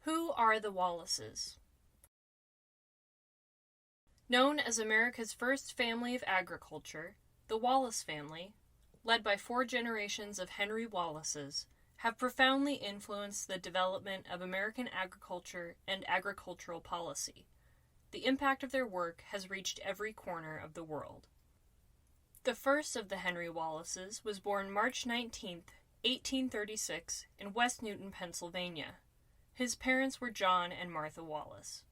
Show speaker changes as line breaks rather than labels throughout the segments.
Who are the Wallaces? Known as America's first family of agriculture, the Wallace family, led by 4 generations of Henry Wallaces, have profoundly influenced the development of American agriculture and agricultural policy. The impact of their work has reached every corner of the world. The first of the Henry Wallaces was born March 19, 1836, in West Newton, Pennsylvania. His parents were John and Martha Wallace.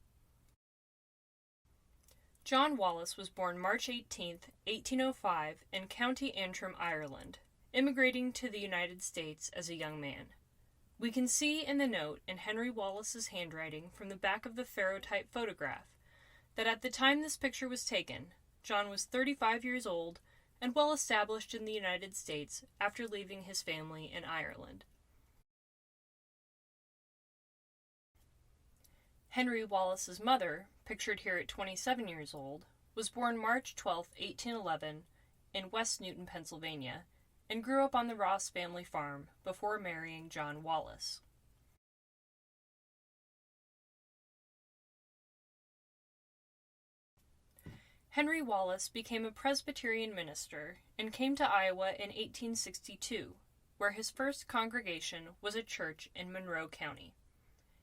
John Wallace was born March 18, 1805, in County Antrim, Ireland, immigrating to the United States as a young man. We can see in the note in Henry Wallace's handwriting from the back of the ferrotype photograph that at the time this picture was taken, John was 35 years old and well established in the United States after leaving his family in Ireland. Henry Wallace's mother, pictured here at 27 years old, was born March 12, 1811, in West Newton, Pennsylvania, and grew up on the Ross family farm before marrying John Wallace. Henry Wallace became a Presbyterian minister and came to Iowa in 1862, where his first congregation was a church in Monroe County.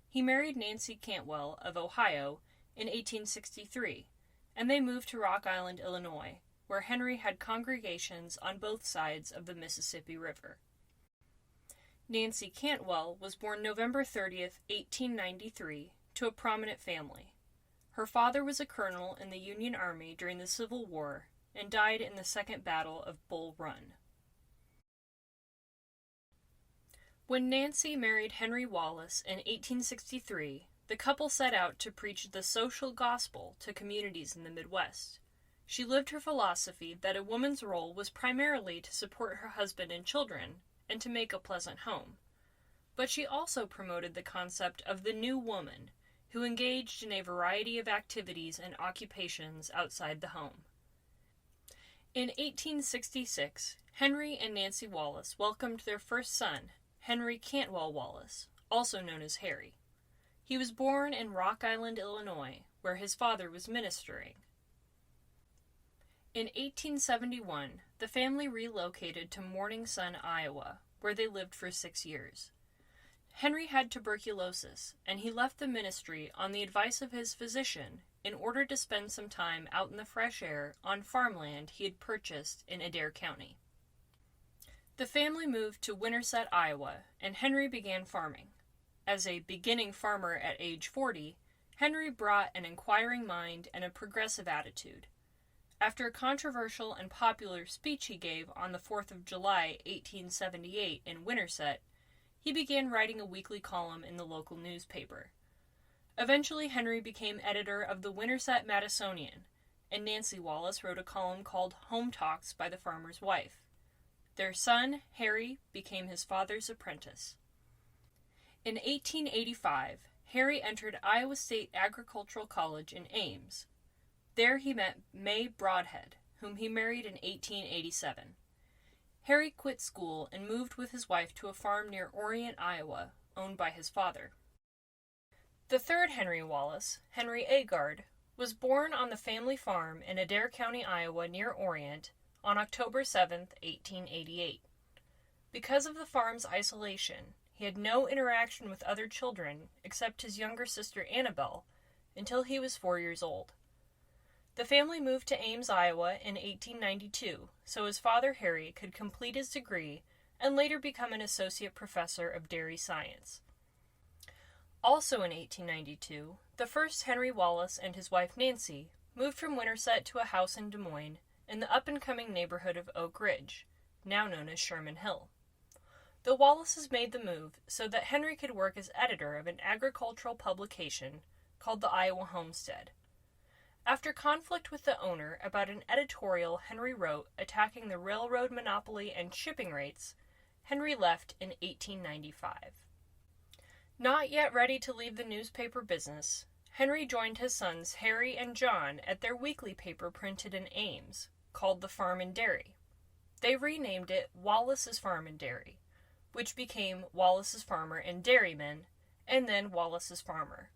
He married Nancy Cantwell of Ohio in 1863, and they moved to Rock Island, Illinois, where Henry had congregations on both sides of the Mississippi River. Nancy Cantwell was born November 30, 1893, to a prominent family. Her father was a colonel in the Union Army during the Civil War and died in the Second Battle of Bull Run. When Nancy married Henry Wallace in 1863, the couple set out to preach the social gospel to communities in the Midwest. She lived her philosophy that a woman's role was primarily to support her husband and children and to make a pleasant home. But she also promoted the concept of the new woman, who engaged in a variety of activities and occupations outside the home. In 1866, Henry and Nancy Wallace welcomed their first son, Henry Cantwell Wallace, also known as Harry. He was born in Rock Island, Illinois, where his father was ministering. In 1871, the family relocated to Morning Sun, Iowa, where they lived for 6 years. Henry had tuberculosis, and he left the ministry on the advice of his physician in order to spend some time out in the fresh air on farmland he had purchased in Adair County. The family moved to Winterset, Iowa, and Henry began farming. As a beginning farmer at age 40, Henry brought an inquiring mind and a progressive attitude. After a controversial and popular speech he gave on the 4th of July, 1878, in Winterset, he began writing a weekly column in the local newspaper. Eventually, Henry became editor of the Winterset Madisonian, and Nancy Wallace wrote a column called Home Talks by the Farmer's Wife. Their son, Harry, became his father's apprentice. In 1885, Harry entered Iowa State Agricultural College in Ames. There he met May Broadhead, whom he married in 1887. Harry quit school and moved with his wife to a farm near Orient, Iowa, owned by his father. The third Henry Wallace, Henry Agard, was born on the family farm in Adair County, Iowa, near Orient, on October 7, 1888. Because of the farm's isolation, he had no interaction with other children except his younger sister Annabelle until he was 4 years old. The family moved to Ames, Iowa in 1892 so his father Harry could complete his degree and later become an associate professor of dairy science. Also in 1892, the first Henry Wallace and his wife Nancy moved from Winterset to a house in Des Moines in the up-and-coming neighborhood of Oak Ridge, now known as Sherman Hill. The Wallaces made the move so that Henry could work as editor of an agricultural publication called the Iowa Homestead. After conflict with the owner about an editorial Henry wrote attacking the railroad monopoly and shipping rates, Henry left in 1895. Not yet ready to leave the newspaper business, Henry joined his sons Harry and John at their weekly paper printed in Ames, called the Farm and Dairy. They renamed it Wallace's Farm and Dairy, which became Wallace's Farmer and Dairyman, and then Wallace's Farmer.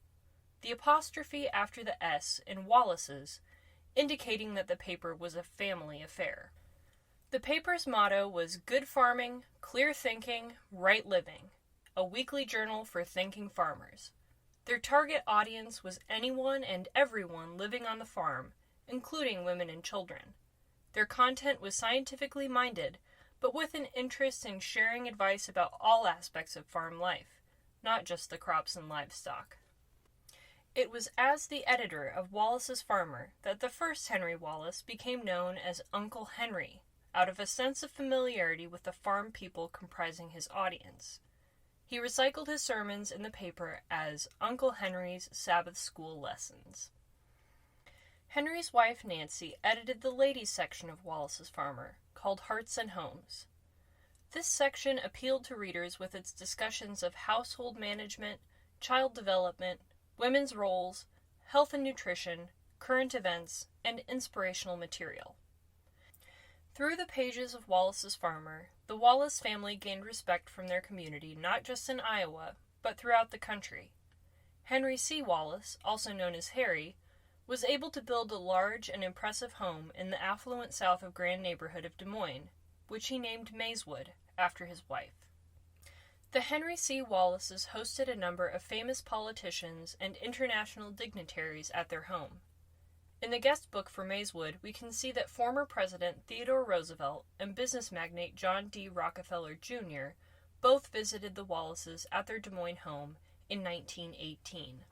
The apostrophe after the S in Wallace's indicating that the paper was a family affair. The paper's motto was Good Farming, Clear Thinking, Right Living, a weekly journal for thinking farmers. Their target audience was anyone and everyone living on the farm, including women and children. Their content was scientifically minded, but with an interest in sharing advice about all aspects of farm life, not just the crops and livestock. It was as the editor of Wallace's Farmer that the first Henry Wallace became known as Uncle Henry, out of a sense of familiarity with the farm people comprising his audience. He recycled his sermons in the paper as Uncle Henry's Sabbath School Lessons. Henry's wife Nancy edited the ladies' section of Wallace's Farmer, called Hearts and Homes. This section appealed to readers with its discussions of household management, child development, women's roles, health and nutrition, current events, and inspirational material. Through the pages of Wallace's Farmer, the Wallace family gained respect from their community not just in Iowa, but throughout the country. Henry C. Wallace, also known as Harry, was able to build a large and impressive home in the affluent south of Grand neighborhood of Des Moines, which he named Mayswood after his wife. The Henry C. Wallaces hosted a number of famous politicians and international dignitaries at their home. In the guest book for Mayswood, we can see that former President Theodore Roosevelt and business magnate John D. Rockefeller, Jr. both visited the Wallaces at their Des Moines home in 1918.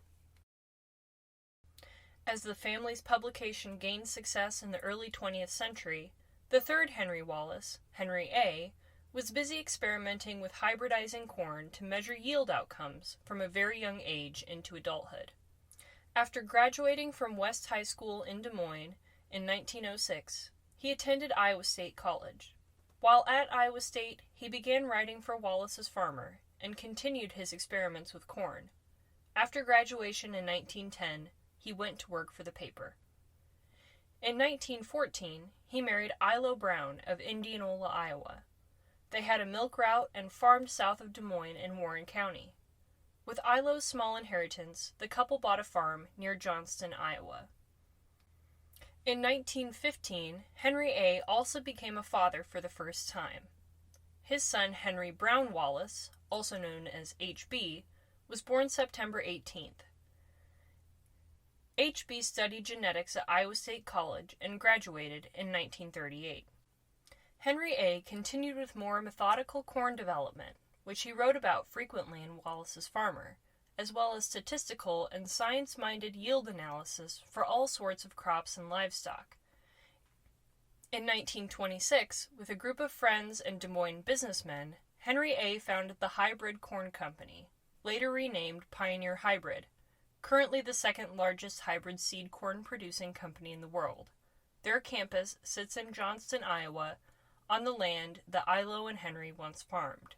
As the family's publication gained success in the early 20th century, the third Henry Wallace, Henry A., was busy experimenting with hybridizing corn to measure yield outcomes from a very young age into adulthood. After graduating from West High School in Des Moines in 1906, he attended Iowa State College. While at Iowa State, he began writing for Wallace's Farmer and continued his experiments with corn. After graduation in 1910, he went to work for the paper. In 1914, he married Ilo Browne of Indianola, Iowa. They had a milk route and farmed south of Des Moines in Warren County. With Ilo's small inheritance, the couple bought a farm near Johnston, Iowa. In 1915, Henry A. also became a father for the first time. His son Henry Browne Wallace, also known as H.B., was born September 18th. H.B. studied genetics at Iowa State College and graduated in 1938. Henry A. continued with more methodical corn development, which he wrote about frequently in Wallace's Farmer, as well as statistical and science-minded yield analysis for all sorts of crops and livestock. In 1926, with a group of friends and Des Moines businessmen, Henry A. founded the Hybrid Corn Company, later renamed Pioneer Hybrid, currently the second largest hybrid seed corn producing company in the world. Their campus sits in Johnston, Iowa, on the land that Ilo and Henry once farmed.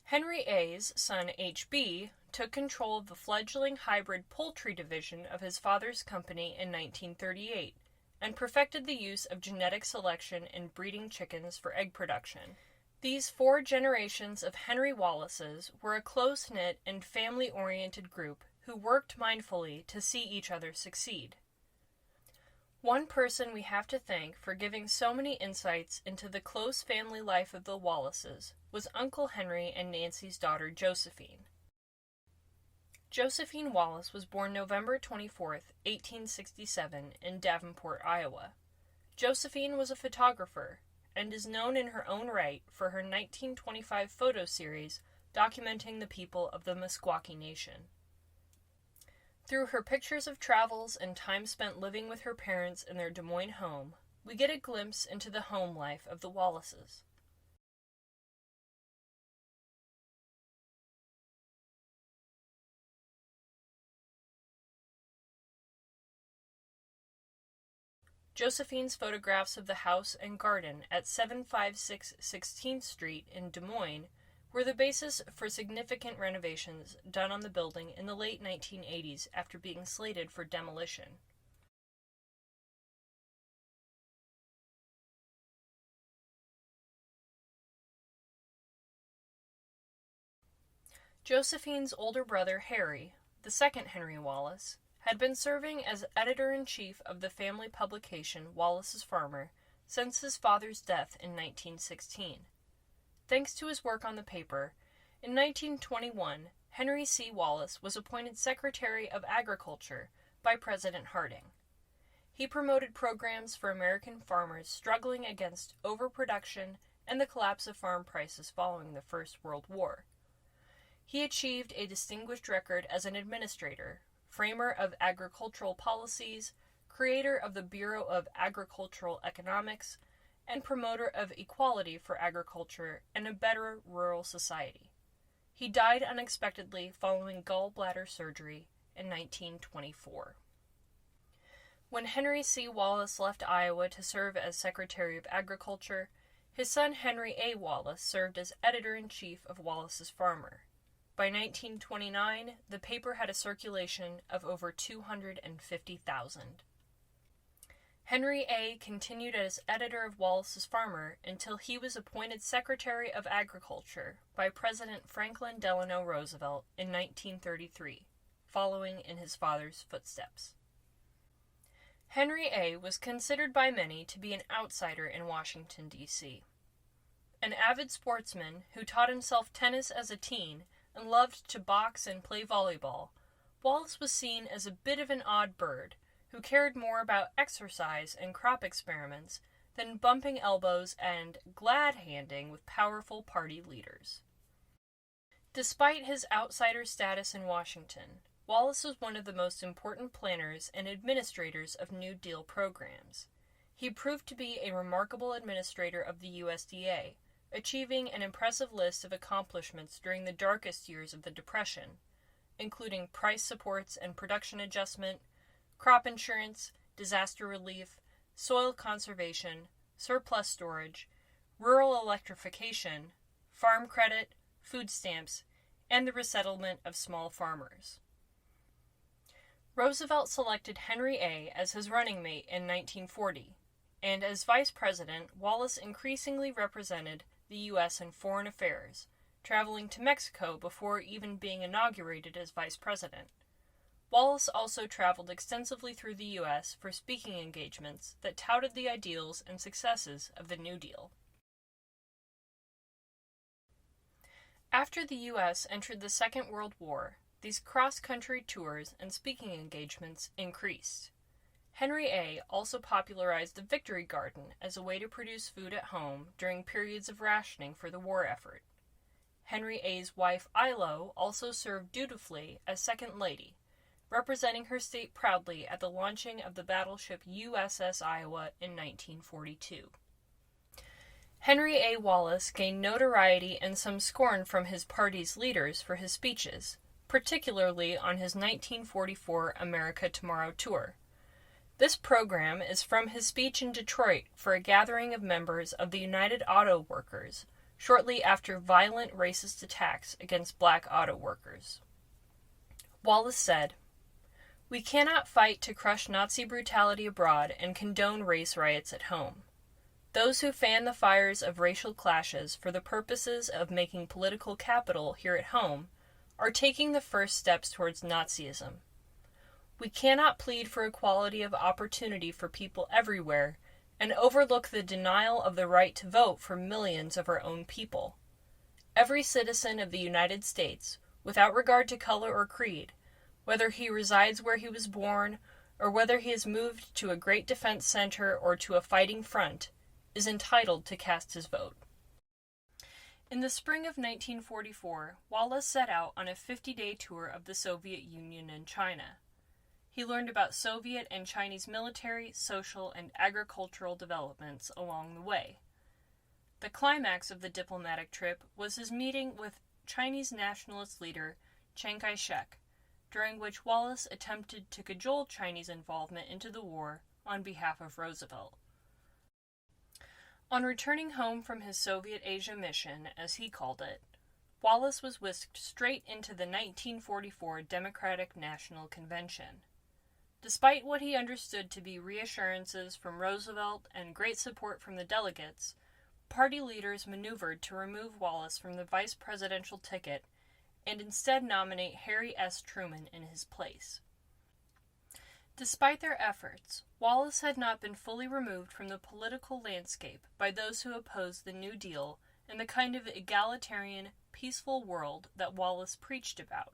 Henry A.'s son H.B. took control of the fledgling hybrid poultry division of his father's company in 1938 and perfected the use of genetic selection in breeding chickens for egg production. These 4 generations of Henry Wallaces were a close-knit and family-oriented group who worked mindfully to see each other succeed. One person we have to thank for giving so many insights into the close family life of the Wallaces was Uncle Henry and Nancy's daughter Josephine. Josephine Wallace was born November 24, 1867, in Davenport, Iowa. Josephine was a photographer and is known in her own right for her 1925 photo series documenting the people of the Meskwaki Nation. Through her pictures of travels and time spent living with her parents in their Des Moines home, we get a glimpse into the home life of the Wallaces. Josephine's photographs of the house and garden at 756 16th Street in Des Moines were the basis for significant renovations done on the building in the late 1980s after being slated for demolition. Josephine's older brother Harry, the second Henry Wallace, had been serving as editor-in-chief of the family publication Wallace's Farmer since his father's death in 1916. Thanks to his work on the paper, in 1921, Henry C. Wallace was appointed Secretary of Agriculture by President Harding. He promoted programs for American farmers struggling against overproduction and the collapse of farm prices following the First World War. He achieved a distinguished record as an administrator, framer of agricultural policies, creator of the Bureau of Agricultural Economics, and promoter of equality for agriculture and a better rural society. He died unexpectedly following gallbladder surgery in 1924. When Henry C. Wallace left Iowa to serve as Secretary of Agriculture, his son Henry A. Wallace served as editor-in-chief of Wallace's Farmer. By 1929, the paper had a circulation of over 250,000. Henry A. continued as editor of Wallace's Farmer until he was appointed Secretary of Agriculture by President Franklin Delano Roosevelt in 1933, following in his father's footsteps. Henry A. was considered by many to be an outsider in Washington, D.C. An avid sportsman who taught himself tennis as a teen and loved to box and play volleyball, Wallace was seen as a bit of an odd bird who cared more about exercise and crop experiments than bumping elbows and glad-handing with powerful party leaders. Despite his outsider status in Washington, Wallace was one of the most important planners and administrators of New Deal programs. He proved to be a remarkable administrator of the USDA, achieving an impressive list of accomplishments during the darkest years of the Depression, including price supports and production adjustment, crop insurance, disaster relief, soil conservation, surplus storage, rural electrification, farm credit, food stamps, and the resettlement of small farmers. Roosevelt selected Henry A. as his running mate in 1940, and as vice president, Wallace increasingly represented the U.S. in foreign affairs, traveling to Mexico before even being inaugurated as vice president. Wallace also traveled extensively through the U.S. for speaking engagements that touted the ideals and successes of the New Deal. After the U.S. entered the Second World War, these cross-country tours and speaking engagements increased. Henry A. also popularized the Victory Garden as a way to produce food at home during periods of rationing for the war effort. Henry A.'s wife Ilo also served dutifully as Second Lady, representing her state proudly at the launching of the battleship USS Iowa in 1942. Henry A. Wallace gained notoriety and some scorn from his party's leaders for his speeches, particularly on his 1944 America Tomorrow tour. This program is from his speech in Detroit for a gathering of members of the United Auto Workers shortly after violent racist attacks against black auto workers. Wallace said, "We cannot fight to crush Nazi brutality abroad and condone race riots at home. Those who fan the fires of racial clashes for the purposes of making political capital here at home are taking the first steps towards Nazism. We cannot plead for equality of opportunity for people everywhere and overlook the denial of the right to vote for millions of our own people. Every citizen of the United States, without regard to color or creed, whether he resides where he was born or whether he has moved to a great defense center or to a fighting front, is entitled to cast his vote." In the spring of 1944, Wallace set out on a 50-day tour of the Soviet Union and China. He learned about Soviet and Chinese military, social, and agricultural developments along the way. The climax of the diplomatic trip was his meeting with Chinese nationalist leader Chiang Kai-shek, during which Wallace attempted to cajole Chinese involvement into the war on behalf of Roosevelt. On returning home from his Soviet Asia mission, as he called it, Wallace was whisked straight into the 1944 Democratic National Convention. Despite what he understood to be reassurances from Roosevelt and great support from the delegates, party leaders maneuvered to remove Wallace from the vice presidential ticket and instead nominate Harry S. Truman in his place. Despite their efforts, Wallace had not been fully removed from the political landscape by those who opposed the New Deal and the kind of egalitarian, peaceful world that Wallace preached about.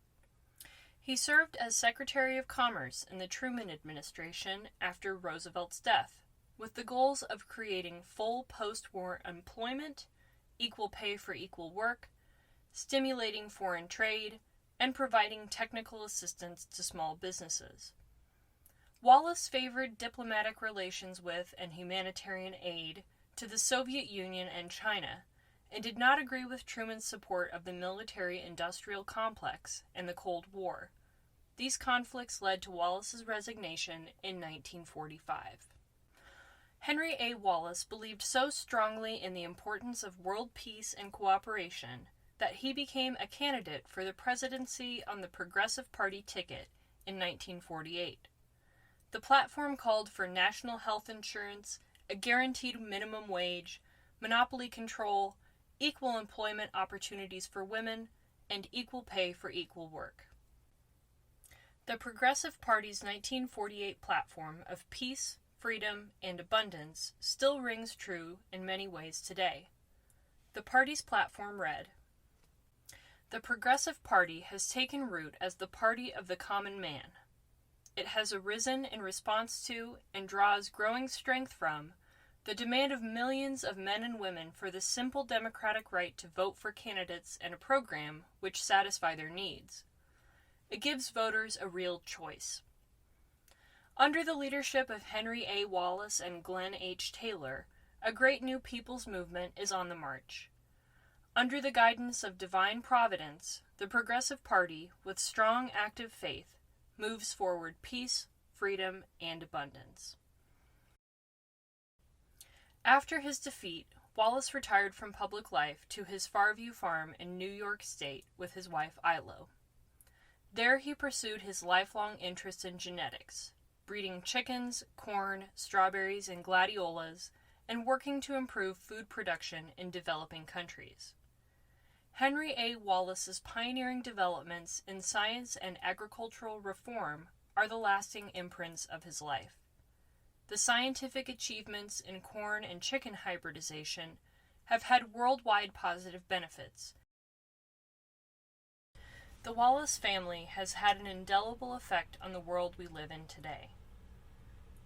He served as Secretary of Commerce in the Truman administration after Roosevelt's death, with the goals of creating full post-war employment, equal pay for equal work, stimulating foreign trade, and providing technical assistance to small businesses. Wallace favored diplomatic relations with and humanitarian aid to the Soviet Union and China, and did not agree with Truman's support of the military-industrial complex and the Cold War. These conflicts led to Wallace's resignation in 1945. Henry A. Wallace believed so strongly in the importance of world peace and cooperation that he became a candidate for the presidency on the Progressive Party ticket in 1948. The platform called for national health insurance, a guaranteed minimum wage, monopoly control, equal employment opportunities for women, and equal pay for equal work. The Progressive Party's 1948 platform of peace, freedom, and abundance still rings true in many ways today. The party's platform read, "The Progressive Party has taken root as the party of the common man. It has arisen in response to, and draws growing strength from, the demand of millions of men and women for the simple democratic right to vote for candidates and a program which satisfy their needs. It gives voters a real choice." Under the leadership of Henry A. Wallace and Glenn H. Taylor, a great new people's movement is on the march. Under the guidance of divine providence, the Progressive Party, with strong active faith, moves forward peace, freedom, and abundance. After his defeat, Wallace retired from public life to his Farview farm in New York State with his wife Ilo. There he pursued his lifelong interest in genetics, breeding chickens, corn, strawberries, and gladiolas, and working to improve food production in developing countries. Henry A. Wallace's pioneering developments in science and agricultural reform are the lasting imprints of his life. The scientific achievements in corn and chicken hybridization have had worldwide positive benefits. The Wallace family has had an indelible effect on the world we live in today.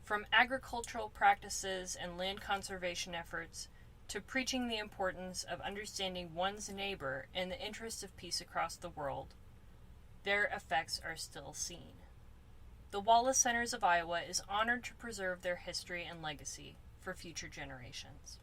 From agricultural practices and land conservation efforts to preaching the importance of understanding one's neighbor in the interest of peace across the world, their effects are still seen. The Wallace Centers of Iowa is honored to preserve their history and legacy for future generations.